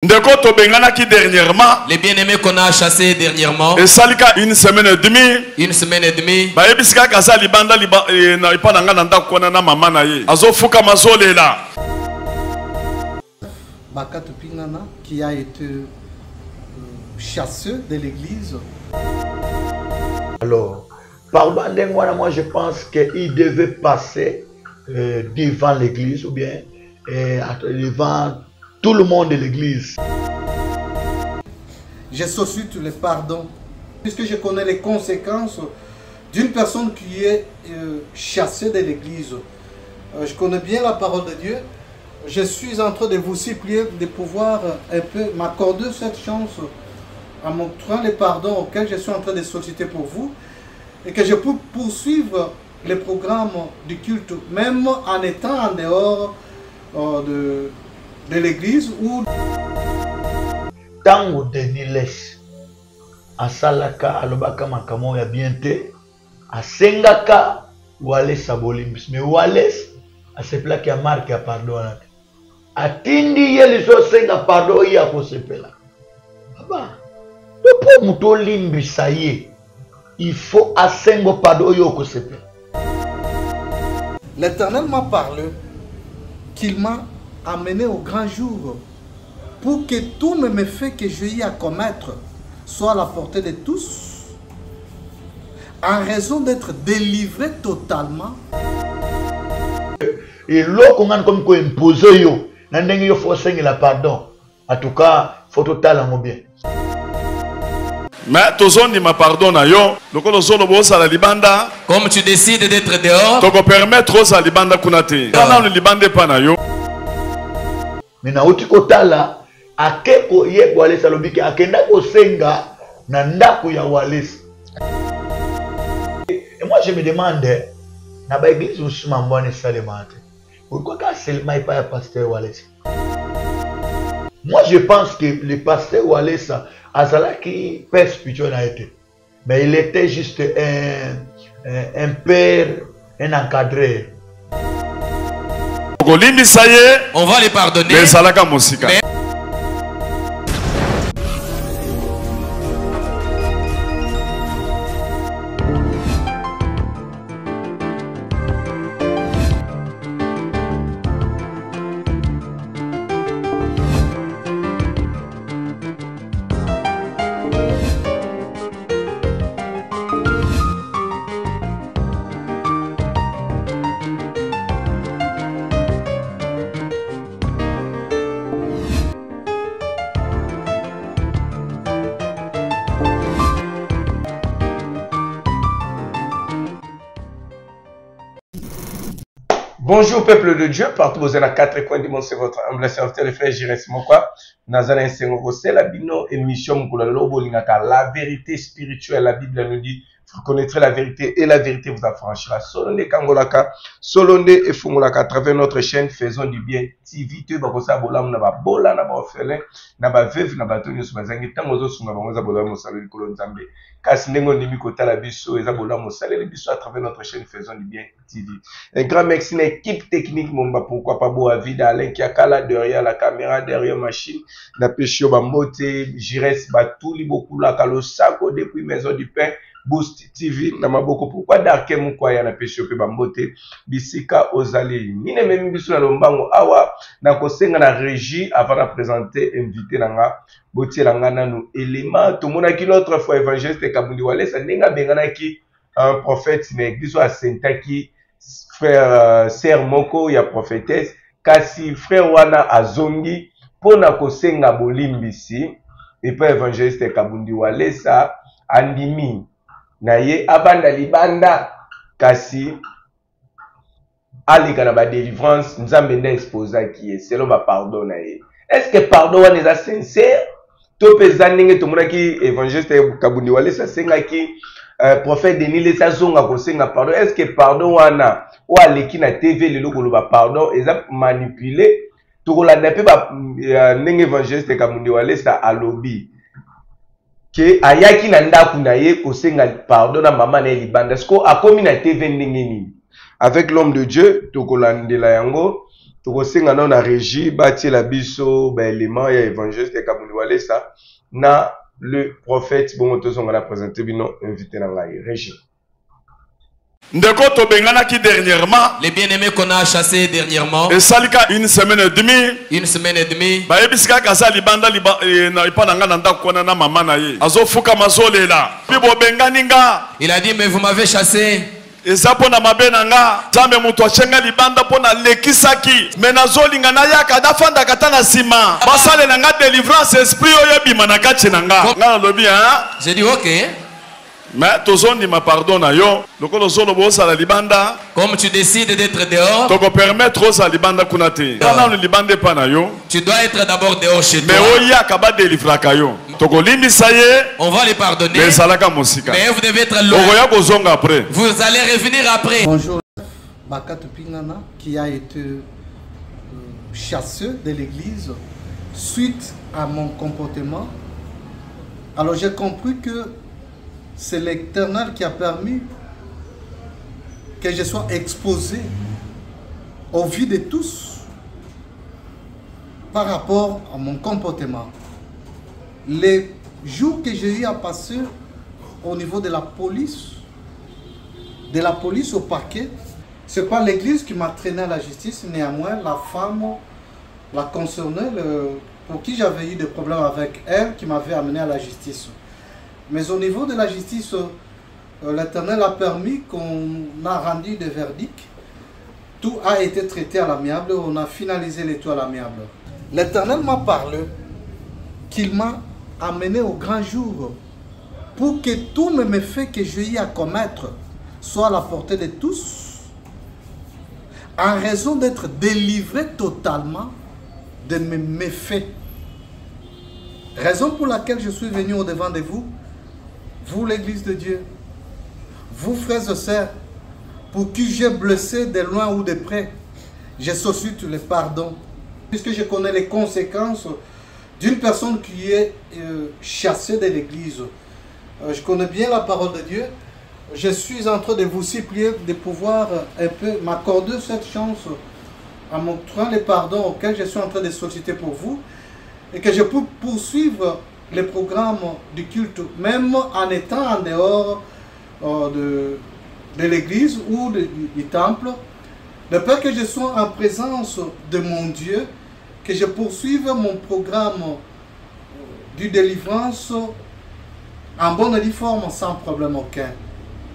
Ndeko to bengana ki dernièrement. Les bien-aimés qu'on a chassés dernièrement. Et salika une semaine et demie. Une semaine et demie. Ba ebiska kasa libanda na ipana ngana ndakona na mama na ye. Azofuka mazolela. Bakato Pingana qui a été chasseux de l'église. Alors, pardon, moi je pense qu'il devait passer devant l'église ou bien devant tout le monde de l'église. Je sollicite le pardon puisque je connais les conséquences d'une personne qui est chassée de l'église. Je connais bien la parole de Dieu. Je suis en train de vous supplier de pouvoir un peu m'accorder cette chance en montrant le pardon auquel je suis en train de solliciter pour vous et que je peux poursuivre le programme du culte même en étant en dehors de l'église ou tango Denis laisse à Salaka alobaka makamo ya bienté à Sengaka Wallace abolimbis mais Wallace à ce plat qui a marqué à pardon atindi yeli so senga pardon ya ko sepela baba pour muto limbisa ye il faut asengo pardon yo ko sepela. L'Éternel m'a parlé qu'il m'a amené au grand jour pour que tous mes méfaits que j'ai eu à commettre soient à la portée de tous en raison d'être délivré totalement. Et l'eau qu'on a comme imposé yo, n'andeng yo faut sengi la pardon. En tout cas, faut total en bien. Mais tozoni ma pardon na yo, lokolo solo bosa la libanda. Comme tu décides d'être dehors, toko permettre aux libanda kunate. Kana le libande pa na yo. Mais na uti kotala akeko ye Wallace lobiki akenda ko senga na ndako ya Wallace. Et moi je me demande na ba église usuma mbone salemate. Pourquoi quand seulement il pas pasteur Wallace? Moi je pense que le pasteur Wallace Azalaki père spirituel a été. Mais il était juste un père, un encadré. on va les pardonner. Mais bonjour peuple de Dieu, partout vous êtes à 4 coins du monde, c'est votre humble serviteur, le frère Jires Mokwa. Nazana Sengo, c'est la bino émission la vérité spirituelle. La Bible nous dit, vous connaîtrez la vérité et la vérité vous affranchira. Solonde Kangolaka, Solonde et Fungolaka, à travers notre chaîne Faisons du bien TV. Tu vas voir bolam naba bola naba orphelin naba veuve naba toni subazangi tangozo sunga bangoza bolam salut le colon Zambé. Kasnengo nimi kota la biso eza bolam salut le biso à travers notre chaîne Faisons du bien TV. Un grand merci à l'équipe technique Momba pourquoi pas beau à vide Alain Kiakala derrière la caméra derrière machine na Peshio Bambote Jires Batouli beaucoup la Kalosako depuis Maison du Pain Boost TV na maboko pourquoi Darke Mukwaya na Peshio Bambote Bisika Ozali mine même biso na lombango awa na kosenga na régie avant de présenter invité nanga botie nanga nanu élément tout mona ki l'autre fois évangéliste Kabundi Wallace ndinga bengana ki un prophète mais biso a sentaki frère sœur moko ya prophétesse kasi frère wana azongi pona kosenga bolimbisi et pas évangéliste Kabundi Wallace andimi na ye abanda libanda kasi alika na ba délivrance nzambe nda exposa ki est selon ba pardon na ye. Est-ce que pardon wana est sincère to pesa ndenge to monaki évangéliste Kabundi Wallace senga ki prophète Denis Lesa zonga kosenga pardon. Est-ce que pardon wana o aleki na TV lelo koloba pardon eza manipulé to kolanda pe ba ndenge évangéliste Kabundi Wallace alobi que ayaki na ndaku na ye kosenga pardon na maman na libanda. Est-ce que akomi na TV ndenge nini avec l'homme de Dieu to kolandela yango tokosenga na na régie bati la biso ba élément ya évangéliste Kabundi Walesa na le prophète bon tozonga na présenter bino invité na ngai régie. Ndeko to bengana ki dernièrement. Les bien-aimés qu'on a chassés dernièrement. Et salika une semaine et demie. Une semaine et demie. Ba ebiska kasa libanda na ipana ngana ndakona na mama na ye. Azofuka mazolela. Bibo benganinga. Il a dit mais vous m'avez chassé. Eza pona mabena nga. Zambe mutu achenga libanda pona lekisaki. Menazolinga na yaka dafanda katana sima. Basale na nga délivrance esprit oyo bima na kati na nga. Nga lobi hein. J'ai dit OK. Mais tozoni ma pardon à yo. Lokolo zolo bosa la libanda. Comme tu décides d'être dehors. Toko permettre aux libanda kunate. Kana le libande pa na yo. Tu dois être d'abord dehors chez toi. Mais oya kaba délivra yo. Toko limbi saye. On va les pardonner. Mais salaka musika. Mais vous devez être loin. Oya kozonga après. Vous allez revenir après. Bonjour. Bakatou Pingana qui a été chasseur de l'église suite à mon comportement. Alors j'ai compris que c'est l'Éternel qui a permis que je sois exposé au vu de tous par rapport à mon comportement. Les jours que j'ai eu à passer au niveau de la police au parquet, c'est pas l'église qui m'a traîné à la justice, néanmoins la femme, la concernée, pour qui j'avais eu des problèmes avec elle, qui m'avait amené à la justice. Mais au niveau de la justice, l'Éternel a permis qu'on a rendu des verdicts. Tout a été traité à l'amiable, on a finalisé les tout à l'amiable. L'Éternel m'a parlé qu'il m'a amené au grand jour pour que tous mes méfaits que j'ai eu à commettre soient à la portée de tous, en raison d'être délivré totalement de mes méfaits. Raison pour laquelle je suis venu au-devant de vous, vous l'église de Dieu, vous frères et sœurs, pour qui j'ai blessé de loin ou de près, je sollicite le pardon, puisque je connais les conséquences d'une personne qui est chassée de l'église. Je connais bien la parole de Dieu. Je suis en train de vous supplier de pouvoir un peu m'accorder cette chance en montrant le pardon auquel je suis en train de solliciter pour vous et que je peux poursuivre les programmes du culte, même en étant en dehors de l'église ou du temple, de peur que je sois en présence de mon Dieu, que je poursuive mon programme de délivrance en bonne et due forme sans problème aucun.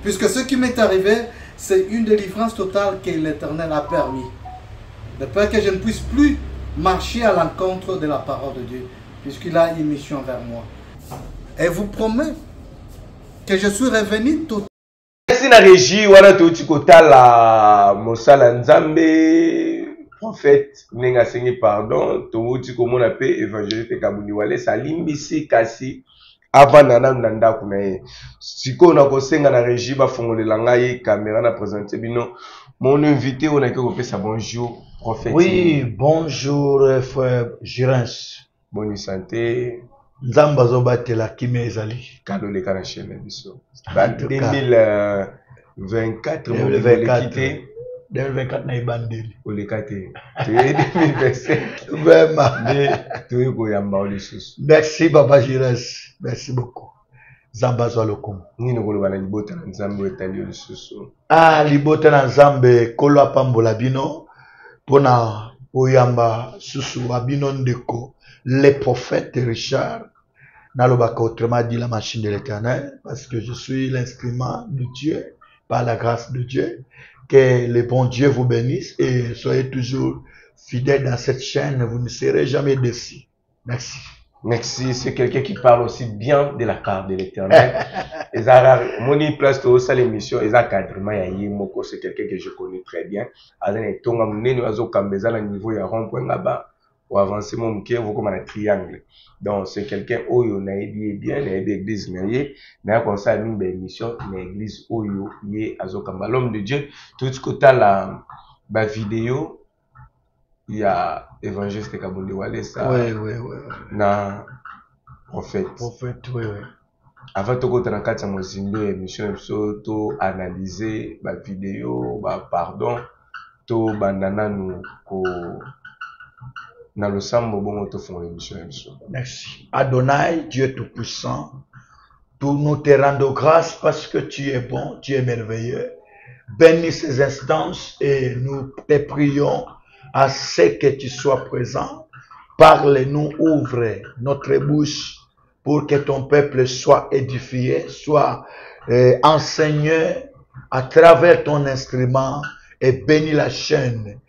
Puisque ce qui m'est arrivé, c'est une délivrance totale que l'Éternel a permis. De peur que je ne puisse plus marcher à l'encontre de la parole de Dieu, puisqu'il a une mission vers moi. Et vous promets que je suis revenu totalement. Merci la régie, wana touti kota la mosala nzambe prophète nenga sengi pardon, touti komona pe évangéliste Kabundi Walesa limbisi kasi avant nanda kuna ye. Siko na kosenga na régie ba fongolela ngai caméra na présenter bino. Mon invité on a que kopesa bonjour prophète. Oui, bonjour frère Jirens. Bonne santé. Nzamba zobatela kime ezali. Kalo le kana chaîne biso. 2024 mo le quitter. 2024 na ibandeli. O le kate. 2025. Vraiment. Mais tu ko yamba o lisusu. Merci Papa Jirens. Merci beaucoup. Zamba zo lokumu. Nini ko lobana libota na nzambe etali o lisusu. Ah, libota na nzambe kolo apambola bino pona oyamba susu abino ndeko les prophètes Richard. Nalobaka autrement dit la machine de l'Éternel, parce que je suis l'instrument de Dieu, par la grâce de Dieu. Que le bon Dieu vous bénisse et soyez toujours fidèles dans cette chaîne, vous ne serez jamais déçus. Merci. Merci, c'est quelqu'un qui parle aussi bien de la part de l'Éternel. Moni place to sa l'émission, eza cadrement ya yimoko, c'est quelqu'un que je connais très bien. Azane tonga munene wazo kambeza na niveau ya rond-point là-bas. Ou avancer mon cœur, vous comme un triangle. Donc, c'est quelqu'un où on a aidé bien, on a aidé l'église, on a commencé une belle mission, l'église où on est à Zokamba. L'homme de Dieu, tout ce que tu as la vidéo, il y a évangéliste Kabundi Walesa. Oui. Na prophète. Prophète, oui. Avant de faire une émission, il faut analyser la vidéo, pardon. to bandana nous ko na le sambo bon to font l'émission. Merci. Adonai, Dieu Tout-Puissant, nous te rendons grâce parce que tu es bon, tu es merveilleux. Bénis ces instances et nous te prions à ce que tu sois présent. Parle-nous, ouvre notre bouche pour que ton peuple soit édifié, soit enseigné à travers ton instrument et bénis la chaîne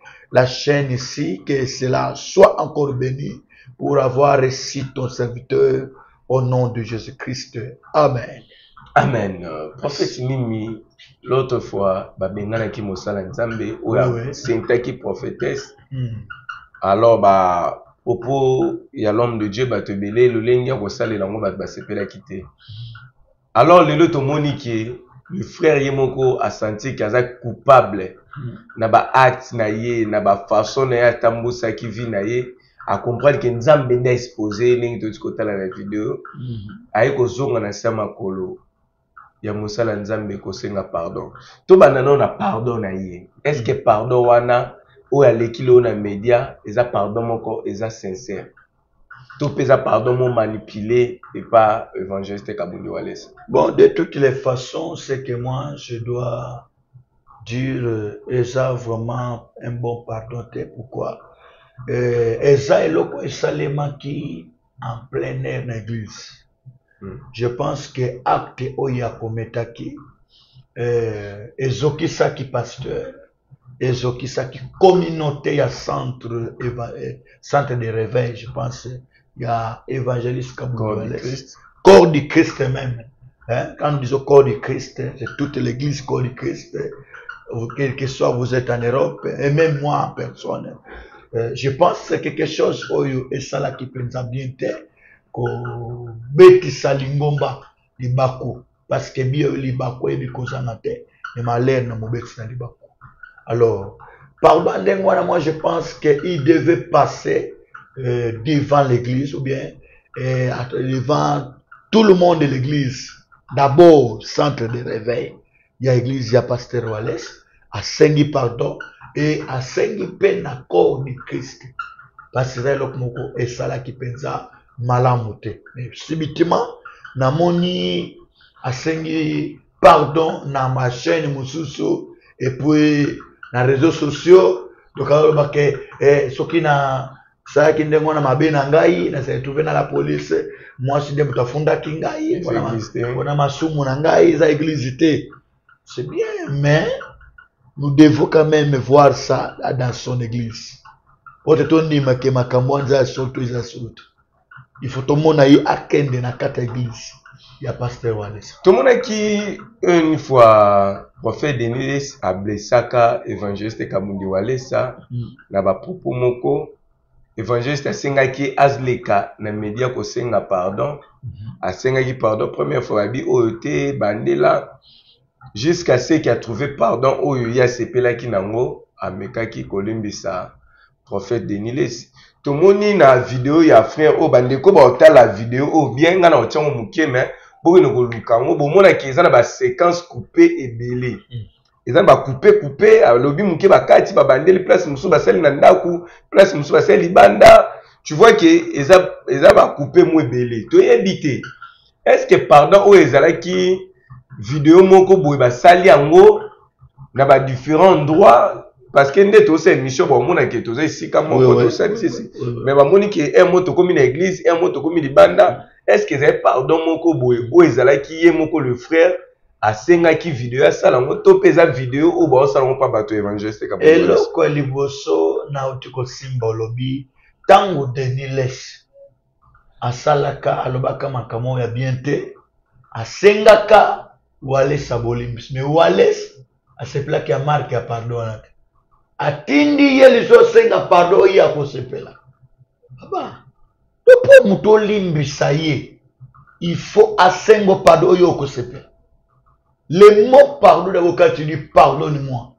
ici, que cela soit encore béni pour avoir reçu ton serviteur au nom de Jésus-Christ. Amen. Amen. Prophète Mimi, l'autre fois, Babengana ki Mosala Nzambe, ou Senta ki prophétesse. Alors, Popo, il y a l'homme de Dieu, te belé, le lengya ko sale lango ba sepela kité. Alors, le Monique, le frère Yemoko a senti qu'il est coupable. Na ba acte na ye, na ba façon na ya tambusa ki vi na ye, a comprendre que Nzambe nda exposé ningi to tikota la vidéo. Aye ko zonga na sama kolo. Ya Mosala Nzambe ko senga pardon. To banana na pardon na ye. Est-ce que pardon wana ou ya lekilo na média, eza pardon moko eza sincère. To pesa pardon mon manipulé et pas évangéliste Kabundi Wallace. Bon, de toutes les façons, c'est que moi je dois dire eza vraiment un bon pardon. Pourquoi? Eza eloko esalema qui en plein air dans l'église. Je pense que acte oya kometaki ezokisaki pasteur, ezokisaki communauté ya centre de réveil, je pense. Il y a évangéliste Kabundi, corps du Christ même. Hein? Quand nous disons corps du Christ, c'est toute l'église corps du Christ. Quel que soit vous êtes en Europe, et même moi en personne. Je pense que c'est quelque chose et ça là qui peut nous bien faire. Ko beti salingomba libaku parce que bio libaku et bikozanate et malheur na mobeti na libaku. Alors pardon moi je pense qu'il devait passer devant l'église ou bien devant tout le monde de l'église. D'abord centre de réveil, il y a l'église, il y a pasteur Wallace à sengi pardon et à sengi peine à corps du Christ parce que c'est l'okmoko et ça là qui pensa malamoute. Mais subitement, na moni asengi pardon na ma chaîne mususu et puis na réseaux sociaux donc alors que soki na ça qui ndengo na mabe na ngai na se trouver na la police moi si dem tafunda kingai voilà masumu na ngai za église. C'est bien mais nous devons quand même voir ça dans son église. Otetoni make makamwanza surtout isa surtout. Il faut tout le monde aille akende na kata église. Il y a pasteur Wallace. Tout le monde qui une fois prophète Denis a blessaka évangéliste Kabundi Wallace na ba propos moko évangéliste sengaki azleka na média ko senga pardon asengaki pardon première fois bi oyote bandela jusqu'à ce qu'il a trouvé pardon oyo ya sepela ki nango amekaki kolimbisa prophète Denis. Tout le monde na vidéo ya frère o bandeko ba otala vidéo o bien nga na otiango muke mais bo ne ko lukango bo mona ki ezana ba séquence coupée et belé. Ezana ba coupé lobi muke ba kati ba bandeli place musu ba sali na ndaku place musu ba sali banda. Tu vois que eza ba coupé mu belé. To yebité. Est-ce que pardon o ezala ki vidéo moko boye ba sali yango na ba différents endroits parce que ndé to c'est mission bon mona ke to za isika moko to ça ici mais ba moni ki un moto comme une église un moto comme libanda est-ce que c'est pardon moko boye o ezala ki ye moko le frère asenga ki vidéo ya sala ngo to pesa vidéo o ba sala ngo pa bato évangéliste ka et loko liboso na otiko symbolobi tango Denis asalaka alobaka makamo ya bienté asengaka Wallace abolimbis mais Wallace asepelaki ya marque ya pardon anate atindi ye liso senga pardon ya kosepela aba to po muto limbisa ye il faut asengo pardon yo kosepela le mot pardon d'abord quand tu dis pardonne-moi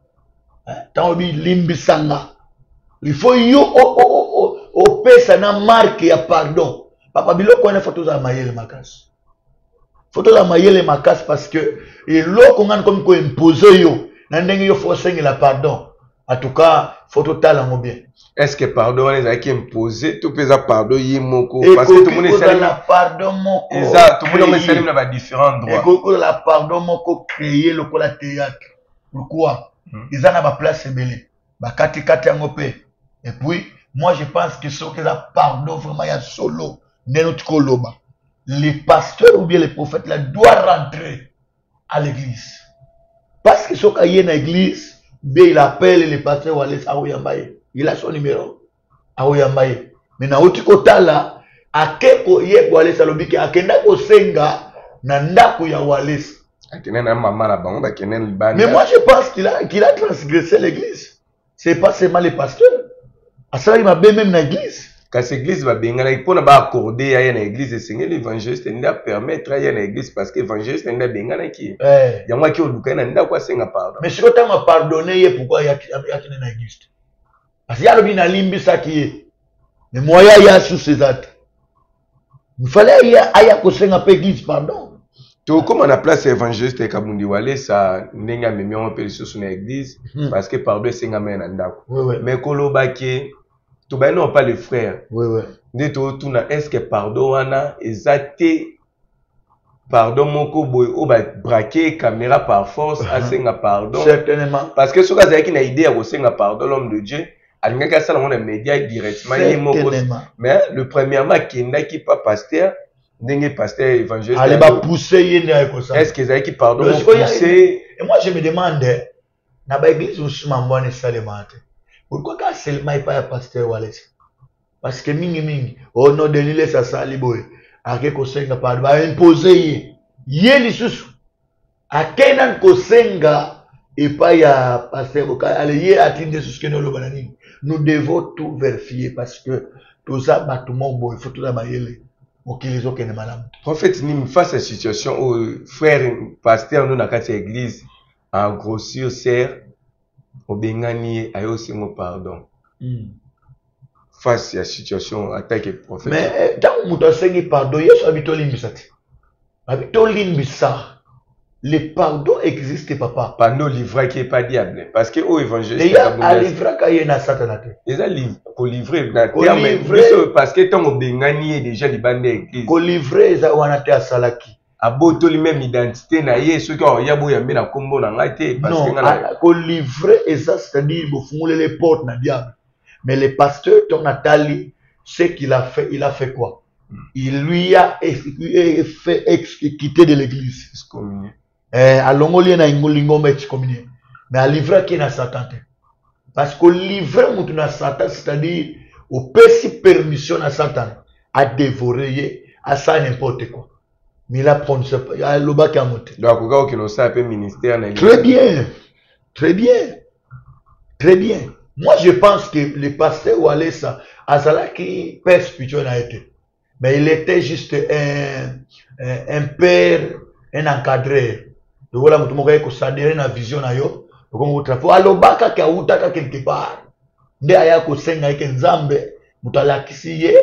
tant obi limbisanga il faut yo o pesa na marque ya pardon papa biloko na photo za mayele makasi photo za mayele makasi parce que eloko ngana comme ko imposer yo na ndenge yo faut senga la pardon En tout cas, faut total en bien. Est-ce que pardon les a qui imposé tout peut pardon yimoko parce que tout le monde est la pardon moko. Exact, tout le monde est salué dans différents droits. Et la pardon moko créé le cola théâtre. Pourquoi? Ils en ont ma place belé. Ba kati kati ngopé. Et puis moi je pense que ce que la pardon vraiment il y a solo nenotskoloba. Les pasteurs ou bien les prophètes là doivent rentrer à l'église. Parce que ce qu'il y a dans l'église, il appelle les pasteurs Wallace Aouyambaye. Il a son numéro. Aouyambaye. Mais dans l'autre côté là, à quel point Wallace Alobiki, à quel point Senga, Nanda Kouya Wallace. Mais moi je pense qu'il a transgressé l'église. C'est pas seulement les pasteurs. À ça, il m'a bien même dans l'église. Quand l'église va bien, il faut accorder à l'église et c'est l'évangéliste qui va permettre à l'église parce que l'évangéliste est bien qui. Il y a moi qui au Lucas n'a quoi c'est un pardon. Mais si tu m'as pardonné, pourquoi il y a dans l'église? Parce qu'il y a le bien limbi ça qui est. Mais moi il y a sous ces actes. Il fallait il y a que c'est un peu l'église pardon. Tout comme on a place évangéliste et Kabundi Wale ça n'enga même on peut sur l'église parce que pardon c'est un mais nandako. Mais kolobaki tout ben non pas les frères. Oui. Est-ce que pardon wana ezate pardon moko boy o ba braquer caméra par force à senga pardon. Certainement. Parce que ce que ça qui a idée à senga pardon l'homme de Dieu alingaka ça dans les médias directement mais le premièrement qui n'est pas pasteur n'est pasteur évangéliste. Allez ba pousser yene comme ça. Est-ce que ça qui pardon pousser et moi je me demande na ba église où mambone seulement. Pourquoi quand seulement il pas pasteur Wallace? Parce que mingi au nom de l'île ça sali boy ake ko senga pa ba imposer yeli susu akenan ko senga et pas ya pasteur boka allez y atteindre ce que nous banani nous devons tout vérifier parce que tout ça battement boy faut tout la mayele okilizo kene madame prophète ni face à situation où frère pasteur nous na kati église en grossir serre Obengani a aussi mon pardon. Face à la situation, attaque le prophète. Mais tant que nous avons pardon, il y a habité limbisati. Habité limbisa. Le pardon existe, papa. Pardon livre qui est pas diable. Parce que au évangile. Il y a livre qui est na satanate. Il y a livre pour livrer. Parce que tant Obengani est déjà libandé église. Pour livrer, ça wanate à salaki. Aboto lui même identité na ye ceux qui ont yabo yambe na kombo na ngate parce que non ko livrer et ça c'est-à-dire vous fumule les portes na diable mais le pasteur ton Nathalie ce qu'il a fait quoi il lui a fait quitter de l'église excommunié alongoli na ingolingombe excommunié mais à livrer qui na Satan parce que livrer mutu na Satan c'est-à-dire au pesi permission à Satan à dévorer à ça n'importe quoi. Mais là, prendre ce le bac à monter. Donc, au cas où ça peut ministère. Très bien. Moi, je pense que le pasteur Wallace Azala qui père spirituel a été. Mais il était juste un père, un encadreur. Donc voilà, vous m'avez que ça derrière la vision na yo. Donc on va faire le bac à kautaka quelque part. Nde aya ko senga eke nzambe mutalakisiye.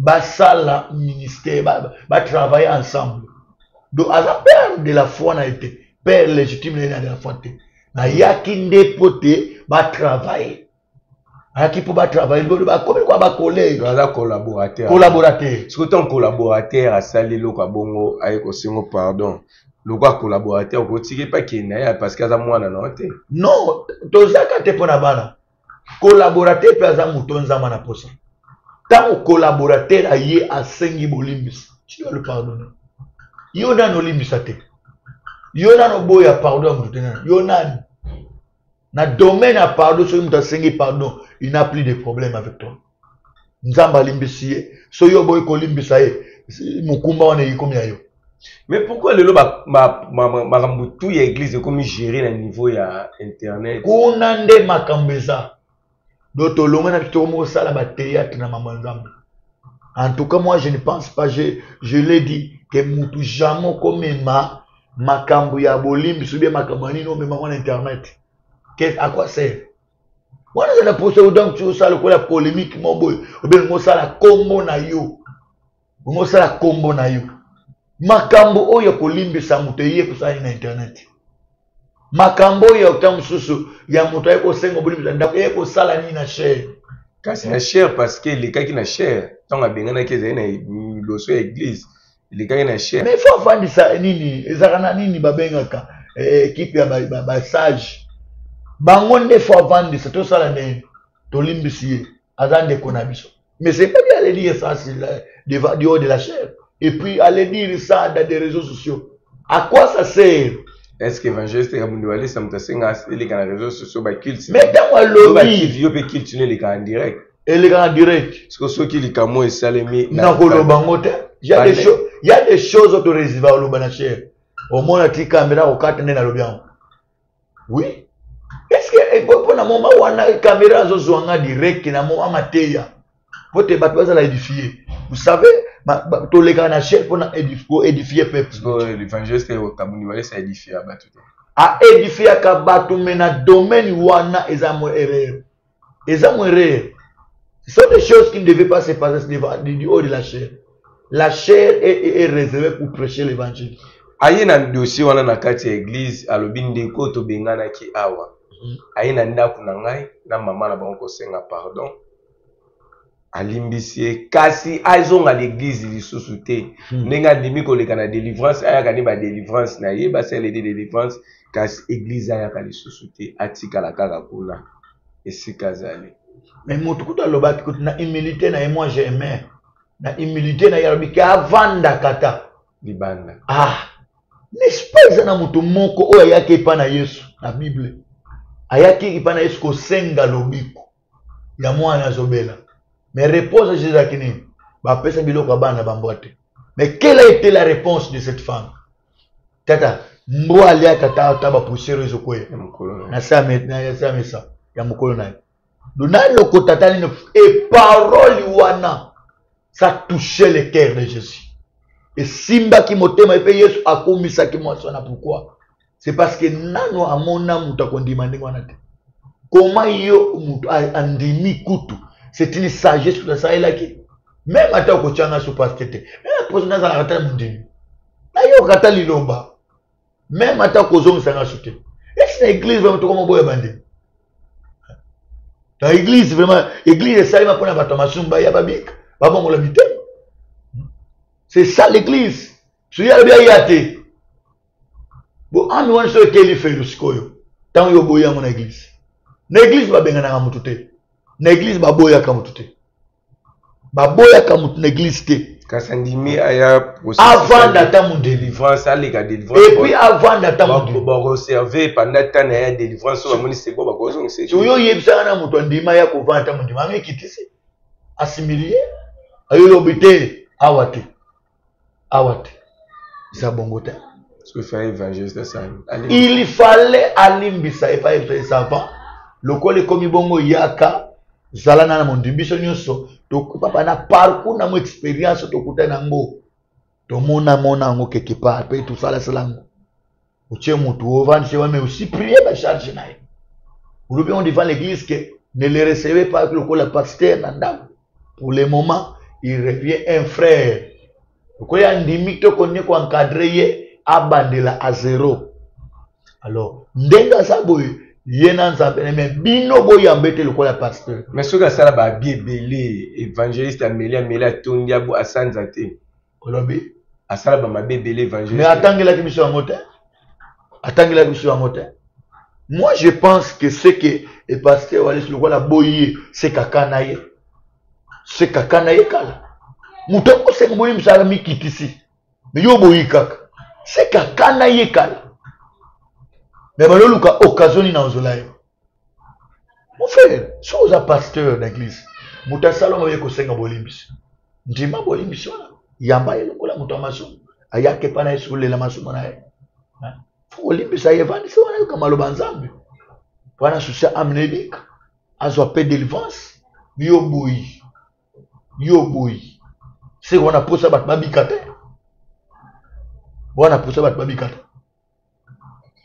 Basala ministère, va travailler ensemble. Donc, à la père de la foi n'a été, père légitime de la foi. Na yakinde pote va travailler. Aki pour travailler, va comme quoi va collègue. Collaborateur. Ce que ton collaborateur a sali lo kwa bongo aye ko singo pardon. Le quoi collaborateur ko tiki pas ki na parce que za mwana na ote. Non, tozaka te pona bana. Collaborateur pe za mutonza mana posa. Tant au collaborateur a yé à sengi bolimbis, tu dois le pardonner. Yona no limbisate. Yona no boya pardon mutena. Yona na domaine à pardon so muta sengi pardon, il n'a plus de problème avec toi. Nzamba limbisiye, so yo boy ko limbisaye, mukumba wana yikomi ayo. Mais pourquoi le loba ma tout l'église comme gérer à niveau ya internet? Kunande makambeza. D'autres longues na tomo sala ba théâtre na mamanzambe. En tout cas moi je ne pense pas je l'ai dit que mutu jamais comme makambu ya bolimbi subie makambani no même en internet. Qu'est à quoi sert? Moi je na poser donc tu ça le la polémique mon boy. Ou bien mo sala combo na yo. Mo sala combo na yo. Makambu oyo kolimbi sa mutu yé ko ça na internet. makambo ya otamususu ya moto ayeko sengo bolimbisa ndako yeko sala ni na chair kasi na chair parce que les cas qui na chair tant abengana ke zena loso église les cas na chair mais faut fandisa nini ezakana nini babengaka équipe ya ba sage bango nde faut fandisa to sala ne to limbisi azande kona biso mais c'est pas bien aller dire ça c'est devant du haut de la chair et puis aller dire ça dans des réseaux sociaux à quoi ça sert? Est-ce que évangéliste ya mundu wale samtasenga les canaux réseaux sociaux ba kilt mais dans le lobby video pe kilt les canaux en direct et les canaux en direct parce que ceux qui les camo et salemi na kolobango te il y a des choses auto résiva au lobana chair au moins la caméra au carte na lobian oui est-ce que pour na moment wana caméra zo zwanga direct na moment mateya pote batwaza la édifier vous savez to les canaux chair pour édifier peuple l'évangéliste au Cameroun wale ça édifier abatu a édifier ka batu mena domaine wana ezamo erreur ce sont des choses qui ne devaient pas se passer du haut de la chair. La chair est réservée pour prêcher l'évangile. Aye na dossier wana na kati ya église alobi ndeko to bengana ki awa. Aye na ndako na ngai na mama na bango senga pardon. Alimbisi kasi azonga l'église lisusu te. Nenga ndimi koleka na délivrance aya kani ba délivrance na ye ba sele de délivrance kasi église aya kali lisusu te atika la kaka kuna. Esika zali. Mais motukuta lobaki kuti na humilité na moi j'aimais. Na humilité na yarobi ki avanda kata libanda. N'est-ce pas ezana mutu moko oyo ayaki epa na Yesu na Bible. Ayaki epa na Yesu kosenga lobiko ya mwana azobela. Mais réponse Jésus akini ba pesa biloko bana bambwate. Mais quelle a été la réponse de cette femme? Tata mbwa alia tata taba poussière ezokoya. Na sa mesa ya mukolo na. Donalo kotatani et parole wana ça touchait le cœur de Jésus. Et simba ki motema epe Yesu akomisa ki mwasana pourquoi? C'est parce que nano amona muta kondima ndingo wanate. Comment yo mutu andimi kutu? C'est une sagesse pour ça là qui même ata ko changa su paskete. Mais pose na za kata mundimi. Na yo kata liloba. Même ata ko zonga sanga sute. Est-ce que l'église va mutoko moboya bandi? La église vraiment église ça ima pona bato masumba ya babika. Babongo la mitema. C'est ça l'église. Celui là bien yate. Bon, ami wan so keli felu sikoyo. Tant yo boya mon église. L'église ba benga na mutu te. L'église ba boya ka mutu te. Ba boya ka mutu l'église te. Kasandimi aya avant d'attendre mon délivrance alika délivrance. Et puis avant d'attendre mon ba reserver pendant temps na délivrance so ba moni c'est bon ba ko zonga c'est. Yo yebisa na mutu ndima ya ko vanta mon ndima mais kitisi. Assimilier. Ayo lobité awate. Ça bongote. Ce que fait évangéliste ça. Il fallait alimbisa et pas être savant. Le col comme bongo yaka zalana na mondibiso nyonso to papa na parcours na mo expérience to kutana ngo. To mona ngo quelque part pe tout ça la salango. Uche mutu ovandi se mais aussi prier ba charge nae. Vous on devant l'église que ne le recevez pas le col la pasteur nanda. Pour le moment, il revient un frère. Pourquoi il y a un limite qu'on est encadré abandela à zéro. Alors, ndenga sa boy, yena nzambe mais bino boy ambete le la pasteur. Mais ce que ça là ba biebele évangéliste amelia tondia bo asanzate. Olobi asala ba mabebele évangéliste. Mais attendez la mission à moteur. Moi je pense que ce que le pasteur wale sur le la boye c'est kakanaye. C'est kakanaye kala. Mutoko se mboyi msala mikitisi. Mais yo boyi kaka. C'est kakanaye kala. Mais baloluka occasion na ozolaye. Mon frère, sois un pasteur d'église. Mutasalo mabe ko senga bolimbisi. Ndima bolimbisi wana. Yamba yelokola mutamaso. Ayake pana esule la masomo na ye. Olimbisa yevandisi wana kama loba nzambe. Wana susa amnebika. Azo pe délivrance. Yo boyi. C'est qu'on a poussé bat babikate.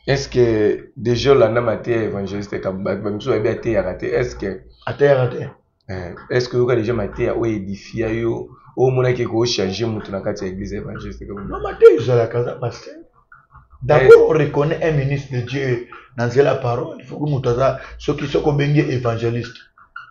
Est-ce que déjà la namate évangéliste comme bamso bien té raté est-ce que est-ce que vous avez déjà maté ou édifié yo au mona qui ko changer mutu na kati ya église évangéliste comme non maté je la casa pasteur D'abord, on reconnaît un ministre de Dieu dans la parole. Il faut que Moutaza, ceux qui sont évangélistes.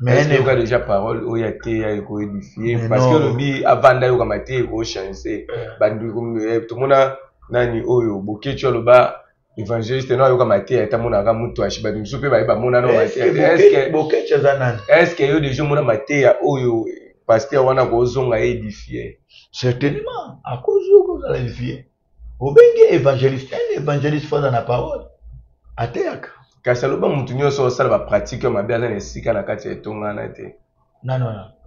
Mais est-ce qu'il y a déjà parole où il y a été édifié? Parce que le bi avant d'aller au matin, il faut changer. Tout le monde a nani oyo bouquet tu le bas évangéliste non yo kama te ta mona ka mutu ashi ba musupe ba ba mona no est-ce que yo déjà mona maté oyo pasteur wana ko zonga édifié? Certainement à cause de la édifié. Obenge évangéliste, un évangéliste fort dans la parole. Ateaka. Kasaloba mutu nyoso sala ba pratique ma bien na sika na kati etonga na te. Non.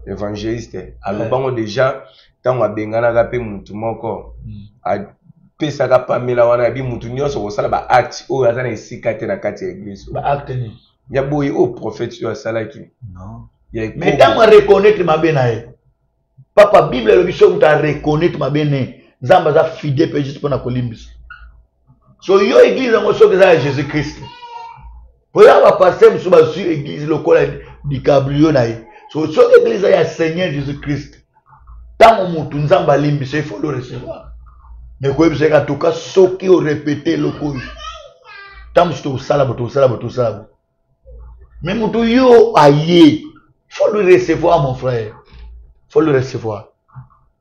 Évangéliste alobango déjà tango abengana ka pe mutu moko a pesa ka pamela wana bi mutu nyoso ko sala ba acte o aza na sika te na kati église. Ba acte ni. Ya boyi o prophète yo sala ki. Non. Mais tango reconnaître ma benae. Papa Bible le biso muta reconnaître ma benae. Nzamba za fidèle pe juste pour na kolimbis. So yo église ngo so que ça Jésus Christ. Pour y avoir pasteur musu ba sur église lokola di cabriyo na ye. So église ya Seigneur Jésus Christ. Tango mutu nzamba limbis il faut le recevoir. Mais quoi c'est en tout cas ceux qui ont répété le coup. Tango to sala. Mais mutu yo aye. Faut le recevoir mon frère. Faut le recevoir.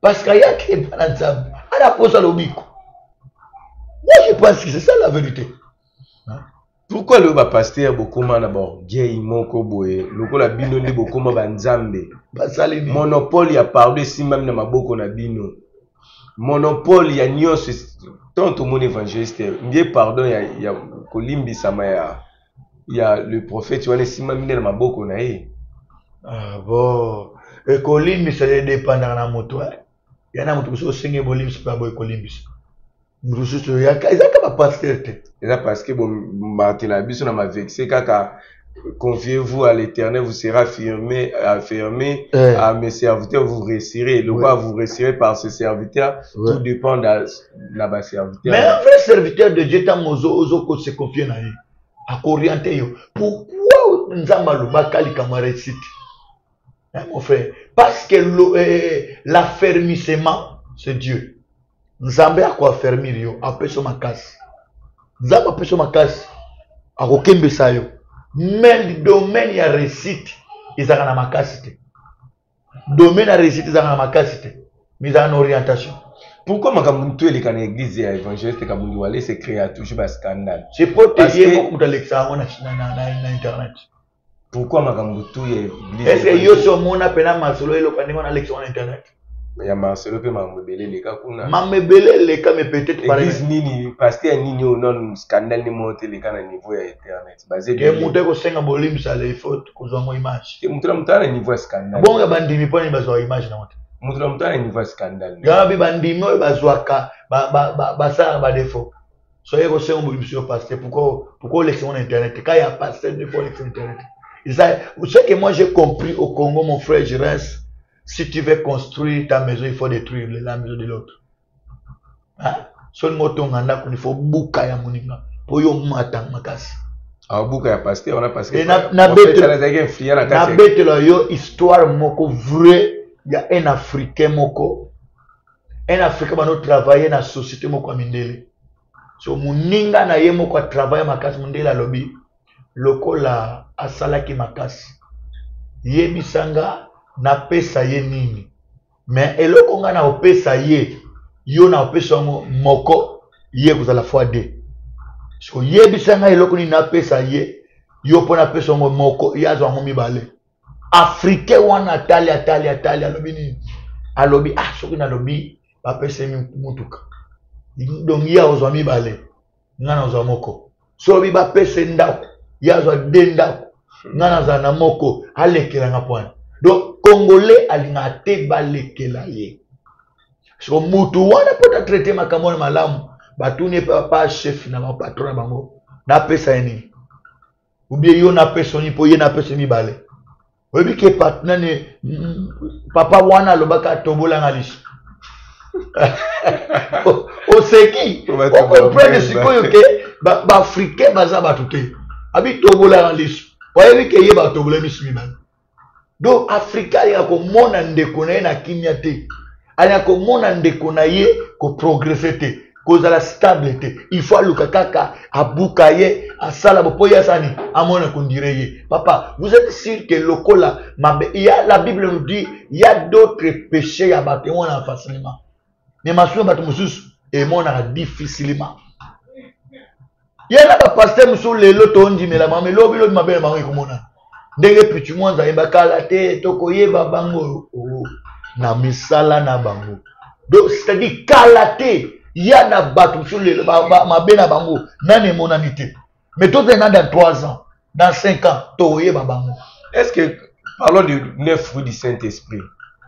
Parce qu'il y a qui est pas ensemble. À la pose à l'obico. Moi je pense que c'est ça la vérité. Pourquoi le pasteur bokoma d'abord gay moko boye loko la bino ndi bokoma banzambe monopole ya parler si même na maboko na bino monopole ya nyonso tant tout mon évangéliste ndié pardon ya kolimbisa ma ya le prophète wana si même na maboko na ye. Ah bon et kolimbisa dépendant na moto ya na moto so singe bolimbisa pa boy kolimbisa. Ils parce que bon, Martin Abisso n'a pas vexé kaka. Confiez-vous à l'Éternel, vous serez affirmé à mes serviteurs, vous réussirez. Le quoi vous réussirez par ce serviteur, tout dépend de la serviteur. Mais un vrai serviteur de Dieu, ozo se confie na lui. À orienter yo. Pourquoi nzamba lo bakali kama réussite? Mon frère, parce que l'affermissement, c'est Dieu. Nzambe akoaffermir yo apeso makasi. Nzambe apeso makasi akokembesa yo. Mais le domaine ya réussite ezaka na makasi te. Domaine ya réussite ezaka na makasi te. Mais ezaka na orientation. Pourquoi makambo to eleka na église ya évangéliste kabundi wale se créer toujours ba scandale? C'est pour te dire ko mutalekisa na internet. Pourquoi makambo to ya église? Est-ce que yo so mona pena masolo eloko ndingo na lection na internet? Ya Marcelo pe mamebele leka kuna. Mamebele leka mais peut-être par exemple. Église nini pasteur nini non scandale ni monte leka na niveau ya internet. Basé bien. Et muté ko senga bolimbisa les fautes ko zo mo image. Et muté na niveau ya scandale. Bon ya bandimi poni bazo image na moto. Muté na niveau ya scandale. Ya bi bandimi o bazwaka ba ça ba défaut. So yeko senga bolimbisa pasteur pourquoi lection na internet quand il y a pasteur de fois lection internet. Ça vous savez que moi j'ai compris au Congo mon frère je reste. Si tu veux construire ta maison, il faut détruire la maison de l'autre. Hein? Seulement ton anda il faut bouka ya moninga pour yo matang makasi. Ah bouka ya pasteur on a parce que na bête la yo histoire moko vrai ya un africain moko. Un africain va travailler na société moko mindele. So moninga na ye moko travailler makasi mindele lobby. Lokola asalaki makasi. Yebisanga na pesa ye nini mais eloko nga na opesa ye yo na opesa moko ye kozala fois 2 so yebisa nga eloko ni na pesa ye yo pona pesa moko yazo ngo mibale africain wana tali alobi nini alobi soki na lobi ba pesa mi mutuka donc ya ozo mibale nga na ozo moko so bi ba pesa ndako yazo 2 ndako nga na za na moko alekela nga point. Donc Congolais alinga te balekela ye. So mutu wana pota traiter makamona malamu batuni pas chef na patron bango na pesa ni. Ou bien yo na pesa ni po ye na pesa mi balé. Obi ke patna ne papa wana lobaka tobola ngalishi. O seki on comprend sikoyo ke ba africain baza batuté. Abi tobola ngalishi. Obi ke ye ba tobola mi simi ban. Donc Africa ya ko mona ndeko na ye na kimia te. Anya ko mona ndeko na ye ko progresser te. kozala stabilité. Il faut aluka kaka abukaye asala bopoya sani amona kondireye. Papa, vous êtes sûr que lokola la Bible nous dit il y a d'autres péchés à battre facilement. Mais ma soeur battre mususu et mon difficilement. Il y a un pasteur musu lelo tondi mais la maman lobi lobi mabele maman komona. Ndenge pitu mwanza embakala te tokoyeba bango na misala na bango. Donc c'est-à-dire kalaté il y a na batu sur le mabena bango nane monanité. Mais tout est dans 3 ans, dans 5 ans tokoyeba bango. Est-ce que parlons du 9 fruits du Saint-Esprit.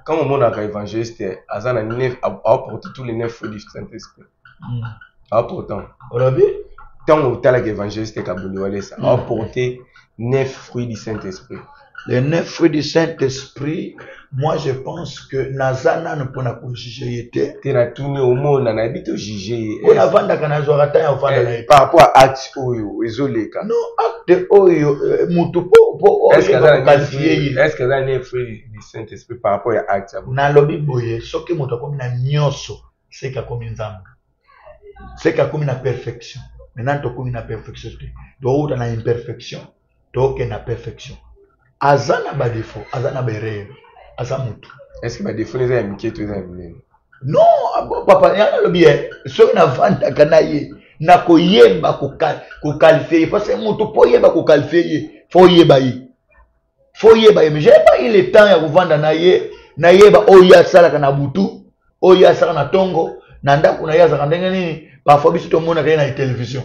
Quand on monte à évangéliste, Azana a apporté tous les 9 fruits du Saint-Esprit. Apportant. Tant au tel évangéliste Kaboulouale, ça a apporté 9 fruits du Saint-Esprit. Les 9 fruits du Saint-Esprit, moi je pense que Nazana ne peut pas juger. Tu as tourné au monde, on a habité au juger. Par rapport à acte Oyo, Ezoleka. Non, acte Oyo, Moutou, est-ce que ça a 9 fruits du Saint-Esprit par rapport à acte? Dans le Bible, ce qui m'a comme na nyoso, c'est qu'il y a comme une âme. C'est qu'il y a comme une perfection. Maintenant, tu as comme une perfection. Tu as une imperfection. Tu as une perfection. Azana ba défaut, azana ba erreur, azamutu. Est-ce que ba défaut les amis qui sont amis? Non, papa, yana lo bien. So na vanda kanaye, na koyeba ko qualifier parce que mutu po yeba ko qualifier, faut yeba yi. Faut yeba yi, mais j'ai pas eu le temps ya kuvanda na yeba oya sala kana butu, oya sala na tongo, na ndako na yaza kandenge nini, parfois biso to mona kana na télévision.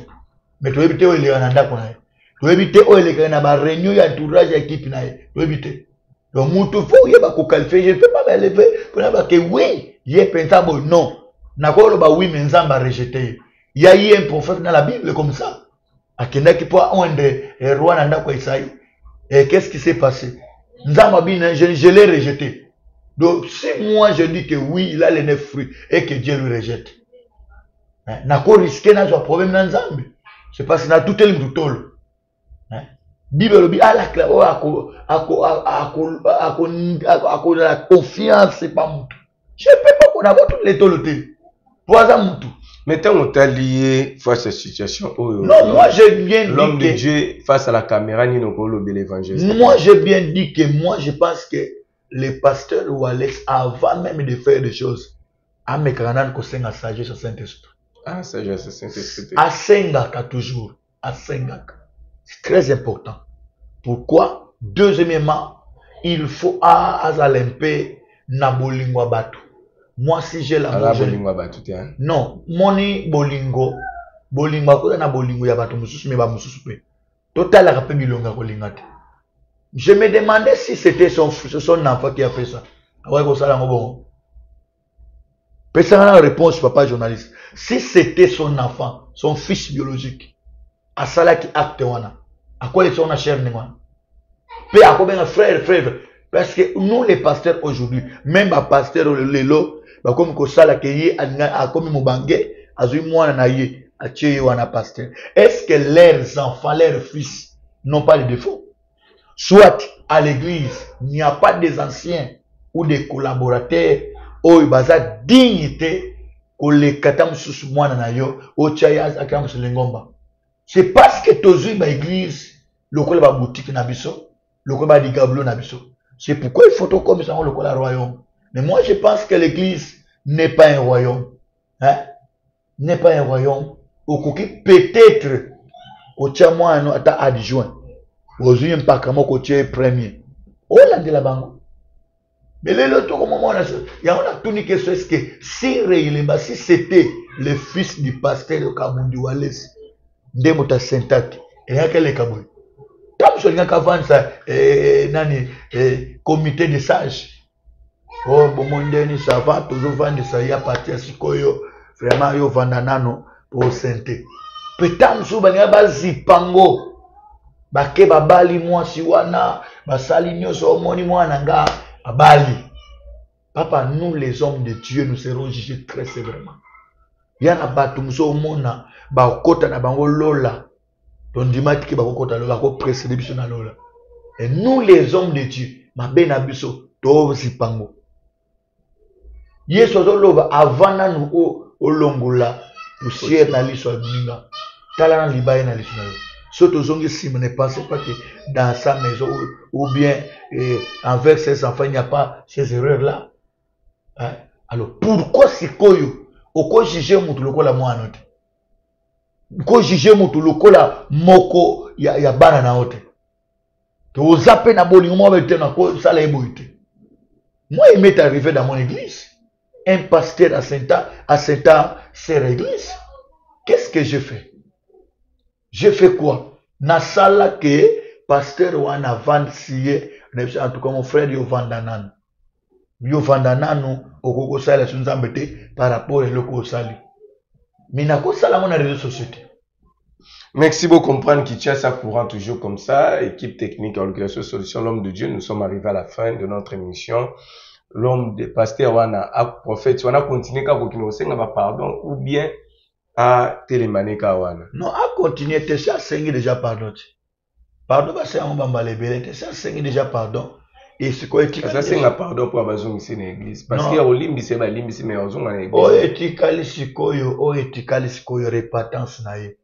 Mais to ebite o ile na ndako na. Tu éviter au électeur na ba réunion ya entourage équipe na tu éviter donc mutu faut yeba ko qualifier je peux pas me lever pour na que oui yé pensable non na ko lo ba oui mais nzamba rejeté il y a eu un prophète dans la Bible comme ça akenda ki po onde roi na ndako Isaïe et qu'est-ce qui s'est passé nzamba bin je l'ai rejeté donc si moi je dis que oui il a les 9 fruits et que Dieu lui rejette na ko risquer na so problème na nzambe c'est parce que na tout el mutolo Bible dit à la la confiance c'est pas mon. Je ne peux pas qu'on a toutes les tolotés. Pour ça mon tout. Mais tant on t'a lié face à cette situation. Non, moi j'ai bien dit que l'homme de Dieu face à la caméra ni non de l'évangile. Moi j'ai bien dit que moi je pense que les pasteurs ou Alex avant même de faire des choses à mes canaux qu'on s'en a sagesse au Saint-Esprit. Ah sagesse au Saint-Esprit. À Sengaka toujours, à Sengaka. C'est très important. Pourquoi? Deuxièmement, il faut azalempe na bolingo batu. Moi si j'ai la bolingo batu non, moni bolingo ko na bolingo ya batu mususu me ba mususu pe. Total la pe bilonga ko lingate. Je me demandais si c'était son enfant qui a fait ça. Ouais ko sala ngobongo. Personne n'a réponse papa journaliste. Si c'était son enfant, son fils biologique. À cela qui acte wana à quoi les sont na chair n'engwa pe à combien frère parce que nous les pasteurs aujourd'hui même les pasteurs lelo ba comme ko sala ke yi a comme mobangé azui mwana na ye a tché wana pasteur est-ce que leurs enfants leurs fils n'ont pas de défauts soit à l'église il n'y a pas des anciens ou des collaborateurs ou baza dignité ko le katam susu mwana na yo o tchaya akam selengomba. C'est parce que tozu ba église, le col ba boutique na biso, le col ba digablo na biso. C'est pourquoi il faut tout comme ça le col à royaume. Mais moi je pense que l'église n'est pas un royaume. Hein? N'est pas un royaume. Au coquille peut-être au tchamois no ata adjoint. Au yum pas comme au premier. Oh là de la bango. Mais les autres comme moi il y a tout une question est-ce que si réellement si c'était le fils du pasteur de Kabundi Wallace ndemo ta sentaki eyakele kaboy tam so ngaka vansa nani comité de sages oh bomondeni ça va toujours vendre ça ya partir sikoyo vraiment yo vanda nano pour santé petam so banga bazipango bake babali mwasi wana basali nyoso omoni mwana nga abali papa nous les hommes de Dieu nous serons jugés très sévèrement. Yana batu muso mona ba kota na bango lola tondimati ki ba kota lola ko précéder biso na lola et nous les hommes de Dieu mabe na biso to zipango Yesu azoloba avant na nu olongola poussière na liso ya bininga tala na libaye na liso na yo so tozongi nsima ne pensez pas que dans sa maison ou bien envers ses enfants il n'y a pas ces erreurs là hein? Alors pourquoi sikoyo oko juger mutu lokola mwana te ko juger mutu lokola moko ya bana na ote to zappe na bolingo mo bete na ko sala eboite. Moi il m'est arrivé dans mon église un pasteur à Saint-Anne sert église. Qu'est-ce que je fais? Je fais quoi? Na sala que pasteur wana vend siye en tout cas mon frère yo vandanano okoko sala sunzambe te par rapport à loko sali. Mina ko sala mon réseaux sociaux. Merci beaucoup comprendre qu'il tient ça courant toujours comme ça. Équipe technique, organisation solution, l'homme de Dieu. Nous sommes arrivés à la fin de notre émission. L'homme de pasteur wana a prophète wana continuer ka kokino senga ba pardon ou bien à télémaner ka wana. Non, à continuer te ça sengi déjà pardon. Pardon ba c'est on ba malebele te ça sengi déjà pardon. Et ce quoi éthique ça senga pardon pour abazongi ici na église parce que olimbi c'est ba limbi c'est mais ozonga na église. O éthique sikoyo o éthique sikoyo repentance na ye.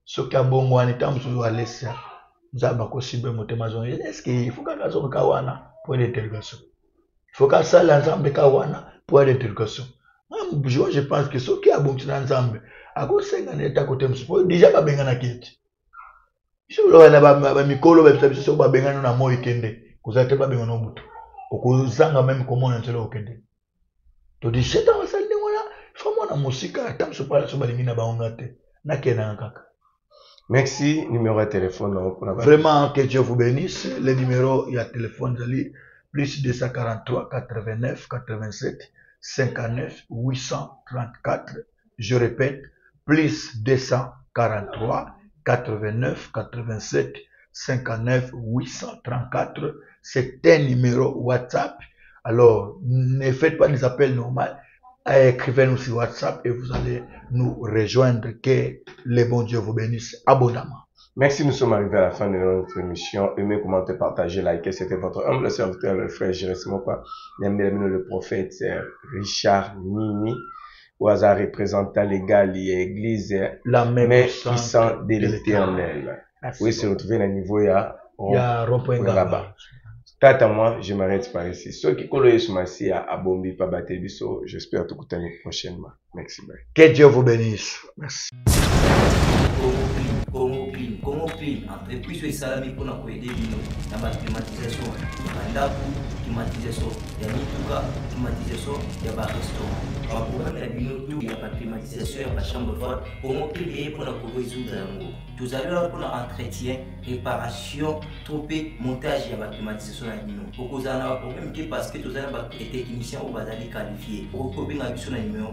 Ce qui a bon moi en étant sur Alessia. Nous avons possible motema zongi. Est-ce qu'il faut que zo ka wana pour l'interrogation? Il faut que ça l'ensemble kawana pour l'interrogation. Je pense que ce qui a bon ensemble à cause senga neta côté msupo déjà ba benga na kiti. Je lo na ba mikolo ba biso ba benga na moyo kende. Kuzate ba benga no butu. Okuzanga même comment on entelo kende. To di seta wasali ngona famo na musika atamso pala so ba lingina ba ongate. Na kena kaka. Merci, numéro de téléphone. Vraiment que Dieu vous bénisse. Le numéro il y a téléphone Zali plus 243 89 87 59 834. Je répète, plus 243 89 87 59 834. C'est un numéro WhatsApp. Alors, ne faites pas des appels normaux. Écrivez-nous sur WhatsApp et vous allez nous rejoindre. Que le bon Dieu vous bénisse abondamment. Merci, nous sommes arrivés à la fin de notre émission. Aimez, commentez, partagez, likez. C'était votre humble serviteur, le frère Jérémy Moka. Le prophète Richard Nini, au hasard représentant légal et église, la même puissante de l'éternel. Oui, se retrouver à niveau, il y a là-bas. Tata, moi, je m'arrête par ici. Ceux qui connaissent Massi à Bombi, Pabate Bisso, j'espère te écouter prochainement. Merci. Que Dieu vous bénisse. Merci. Congo Clean, entreprise et salami pour nous aider dans la climatisation, climatisation, il y a Nituka, climatisation, il y a restaurant. Par problème, il y a la climatisation, il y a la chambre froide. Congo Clean est pour nous résoudre l'amour. Tout à l'heure, pour l'entretien, réparation, tropé, montage, il y a la climatisation. Pour vous avez un problème parce que vous avez des techniciens ou des qualifiés. Pour vous avez un numéro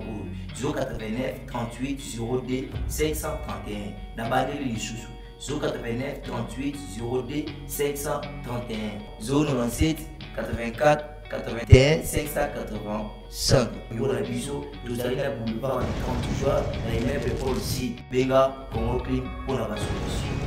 089 38 02 531. Dans les sous 089 38 02 531 097 84 81 585. Pour la biseau, vous allez la boulevard en 30 jours, dans les mêmes épaules ici. Béga, Congo Clean pour la solution.